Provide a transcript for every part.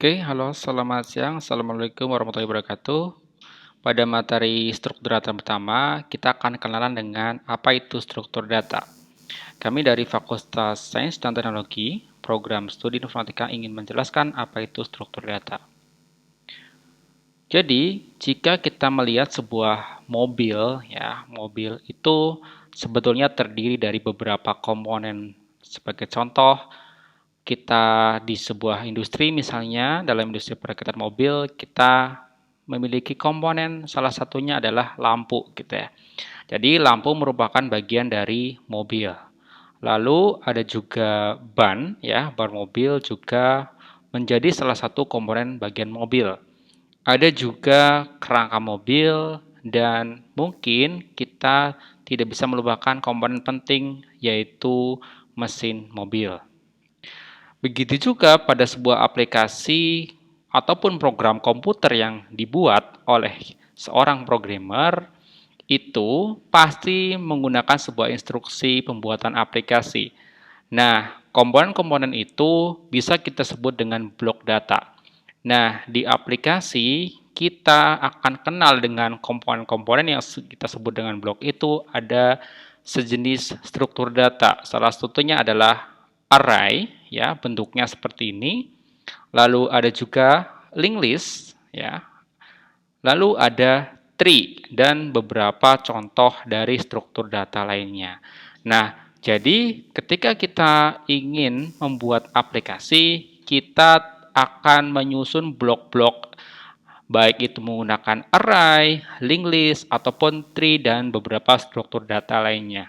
Oke, halo, selamat siang. Assalamualaikum warahmatullahi wabarakatuh. Pada materi struktur data pertama, kita akan kenalan dengan apa itu struktur data. Kami dari Fakultas Sains dan Teknologi, Program Studi Informatika ingin menjelaskan apa itu struktur data. Jadi, jika kita melihat sebuah mobil, mobil itu sebetulnya terdiri dari beberapa komponen. Sebagai contoh, kita di sebuah industri misalnya, dalam industri perakhiran mobil, kita memiliki komponen, salah satunya adalah lampu gitu ya. Jadi lampu merupakan bagian dari mobil. Lalu ada juga ban ya, ban mobil juga menjadi salah satu komponen bagian mobil. Ada juga kerangka mobil dan mungkin kita tidak bisa melupakan komponen penting yaitu mesin mobil. Begitu juga pada sebuah aplikasi ataupun program komputer yang dibuat oleh seorang programmer itu pasti menggunakan sebuah instruksi pembuatan aplikasi. Nah, komponen-komponen itu bisa kita sebut dengan blok data. Nah, di aplikasi kita akan kenal dengan komponen-komponen yang kita sebut dengan blok itu ada sejenis struktur data. Salah satunya adalah array, ya, bentuknya seperti ini. Lalu ada juga linked list, ya. Lalu ada tree dan beberapa contoh dari struktur data lainnya. Nah, jadi ketika kita ingin membuat aplikasi, kita akan menyusun blok-blok baik itu menggunakan array, linked list, ataupun tree dan beberapa struktur data lainnya.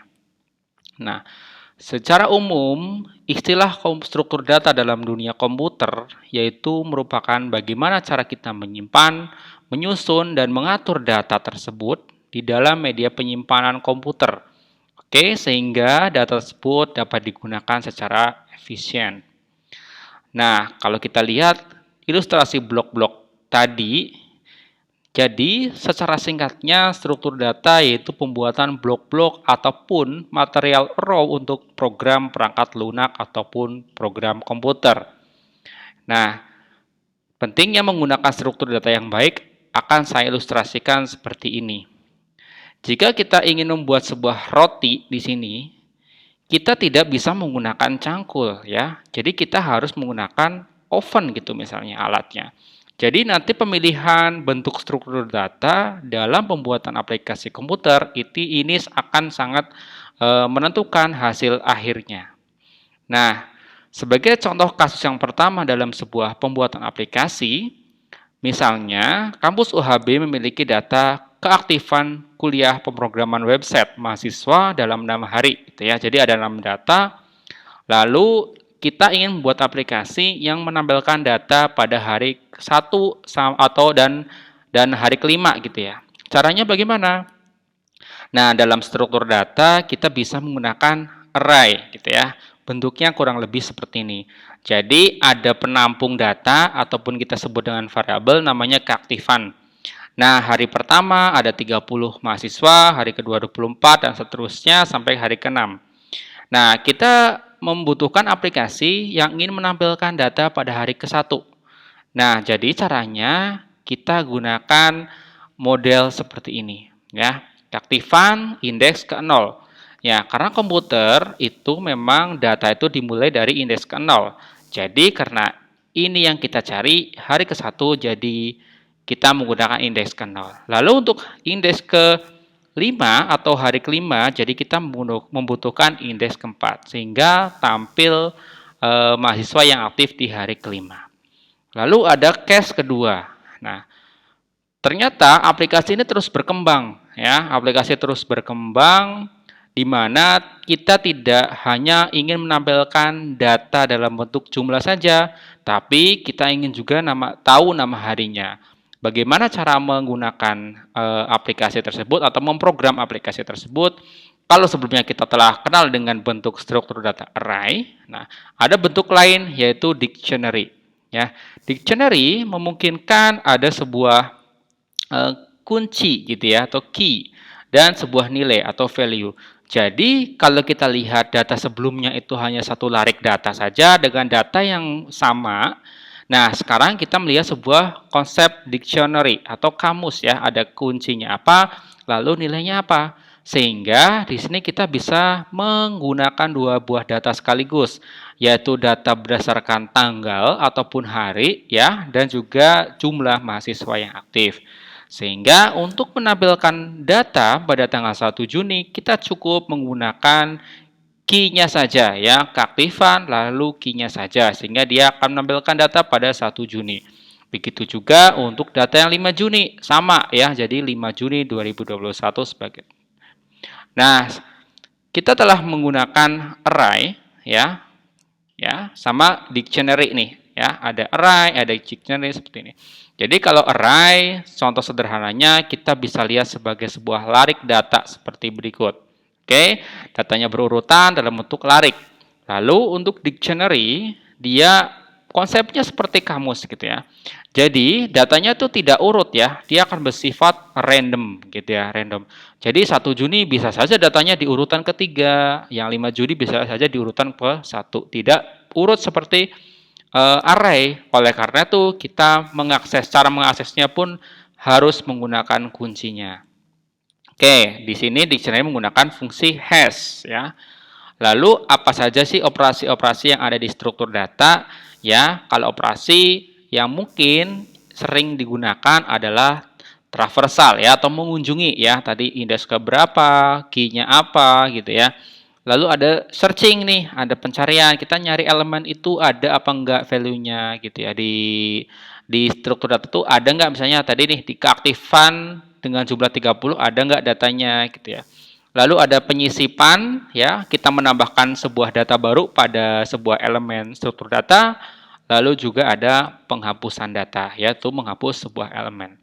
Nah, secara umum, istilah struktur data dalam dunia komputer yaitu merupakan bagaimana cara kita menyimpan, menyusun, dan mengatur data tersebut di dalam media penyimpanan komputer. Oke, sehingga data tersebut dapat digunakan secara efisien. Nah, kalau kita lihat ilustrasi blok-blok tadi, jadi secara singkatnya struktur data yaitu pembuatan blok-blok ataupun material raw untuk program perangkat lunak ataupun program komputer. Nah, pentingnya menggunakan struktur data yang baik akan saya ilustrasikan seperti ini. Jika kita ingin membuat sebuah roti di sini, kita tidak bisa menggunakan cangkul ya. Jadi kita harus menggunakan oven gitu misalnya alatnya. Jadi nanti pemilihan bentuk struktur data dalam pembuatan aplikasi komputer ini akan sangat menentukan hasil akhirnya. Nah, sebagai contoh kasus yang pertama dalam sebuah pembuatan aplikasi, misalnya kampus UHB memiliki data keaktifan kuliah pemrograman website mahasiswa dalam 6 hari gitu ya. Jadi ada 6 data. Lalu kita ingin membuat aplikasi yang menampilkan data pada hari 1 atau dan hari kelima gitu ya. Caranya bagaimana? Nah, dalam struktur data kita bisa menggunakan array gitu ya. Bentuknya kurang lebih seperti ini. Jadi ada penampung data ataupun kita sebut dengan variabel namanya keaktifan. Nah, hari pertama ada 30 mahasiswa, hari kedua 24 dan seterusnya sampai hari ke-6. Nah, kita membutuhkan aplikasi yang ingin menampilkan data pada hari ke-1. Nah, jadi caranya kita gunakan model seperti ini ya. Keaktifan indeks ke-0. Ya, karena komputer itu memang data itu dimulai dari indeks ke-0. Jadi karena ini yang kita cari, hari ke-1 jadi kita menggunakan indeks ke-0. Lalu untuk indeks ke-5 atau hari ke-5, jadi kita membutuhkan indeks ke-4 sehingga tampil mahasiswa yang aktif di hari ke-5. Lalu ada case kedua. Nah, ternyata aplikasi ini terus berkembang ya, aplikasi terus berkembang di mana kita tidak hanya ingin menampilkan data dalam bentuk jumlah saja, tapi kita ingin juga tahu nama harinya. Bagaimana cara menggunakan aplikasi tersebut atau memprogram aplikasi tersebut? Kalau sebelumnya kita telah kenal dengan bentuk struktur data array, nah ada bentuk lain yaitu dictionary. Ya, dictionary memungkinkan ada sebuah kunci gitu ya atau key dan sebuah nilai atau value. Jadi kalau kita lihat data sebelumnya itu hanya satu larik data saja dengan data yang sama. Nah, sekarang kita melihat sebuah konsep dictionary atau kamus ya, ada kuncinya apa, lalu nilainya apa. Sehingga di sini kita bisa menggunakan dua buah data sekaligus, yaitu data berdasarkan tanggal ataupun hari ya, dan juga jumlah mahasiswa yang aktif. Sehingga untuk menampilkan data pada tanggal 1 Juni, kita cukup menggunakan key-nya saja ya, keaktifan lalu key-nya saja sehingga dia akan menampilkan data pada 1 Juni. Begitu juga untuk data yang 5 Juni sama ya, jadi 5 Juni 2021 sebagai. Nah, kita telah menggunakan array ya, sama dictionary nih ya, ada array, ada dictionary seperti ini. Jadi kalau array, contoh sederhananya kita bisa lihat sebagai sebuah larik data seperti berikut. Oke, datanya berurutan dalam bentuk larik. Lalu untuk dictionary, dia konsepnya seperti kamus gitu ya. Jadi datanya itu tidak urut ya, dia akan bersifat random gitu ya, random. Jadi 1 Juni bisa saja datanya di urutan ketiga, yang 5 Juni bisa saja di urutan ke-1. Tidak urut seperti array. Oleh karena itu kita cara mengaksesnya pun harus menggunakan kuncinya. Oke, di sini dictionary menggunakan fungsi hash ya. Lalu apa saja sih operasi-operasi yang ada di struktur data? Ya, kalau operasi yang mungkin sering digunakan adalah traversal ya atau mengunjungi ya. Tadi indeks ke berapa, key-nya apa gitu ya. Lalu ada searching nih, ada pencarian. Kita nyari elemen itu ada apa enggak value-nya gitu ya. Di struktur data itu ada enggak misalnya tadi nih di keaktifan dengan jumlah 30 ada enggak datanya gitu ya. Lalu ada penyisipan ya, kita menambahkan sebuah data baru pada sebuah elemen struktur data. Lalu juga ada penghapusan data, yaitu menghapus sebuah elemen.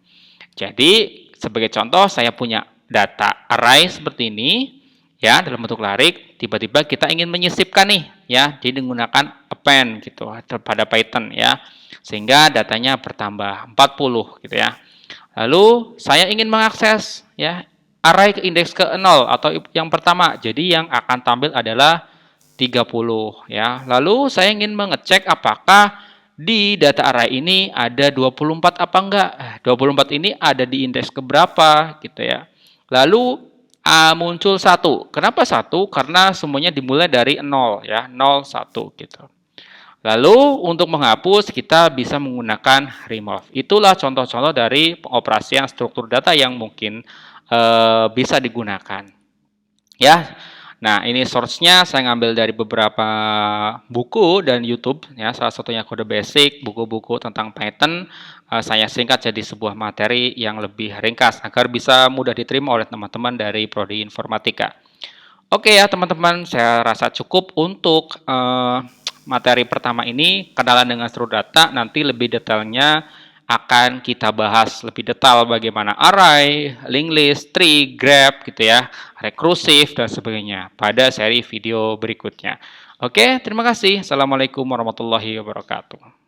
Jadi sebagai contoh saya punya data array seperti ini ya dalam bentuk larik, tiba-tiba kita ingin menyisipkan nih ya, jadi menggunakan append gitu pada Python ya. Sehingga datanya bertambah 40 gitu ya. Lalu saya ingin mengakses ya array ke indeks ke 0 atau yang pertama. Jadi yang akan tampil adalah 30 ya. Lalu saya ingin mengecek apakah di data array ini ada 24 apa enggak. 24 ini ada di indeks ke berapa gitu ya. Lalu muncul 1. Kenapa 1? Karena semuanya dimulai dari 0 ya, 0 1 gitu. Lalu untuk menghapus kita bisa menggunakan remove. Itulah contoh-contoh dari pengoperasian struktur data yang mungkin bisa digunakan. Ya. Nah, ini source-nya saya ngambil dari beberapa buku dan YouTube ya, salah satunya Kode Basic, buku-buku tentang Python. Saya singkat jadi sebuah materi yang lebih ringkas agar bisa mudah diterima oleh teman-teman dari prodi informatika. Oke ya, teman-teman, saya rasa cukup untuk materi pertama ini, kenalan dengan struktur data. Nanti lebih detailnya akan kita bahas lebih detail bagaimana array, linked list, tree, graph gitu ya, recursive dan sebagainya pada seri video berikutnya. Oke, terima kasih. Assalamualaikum warahmatullahi wabarakatuh.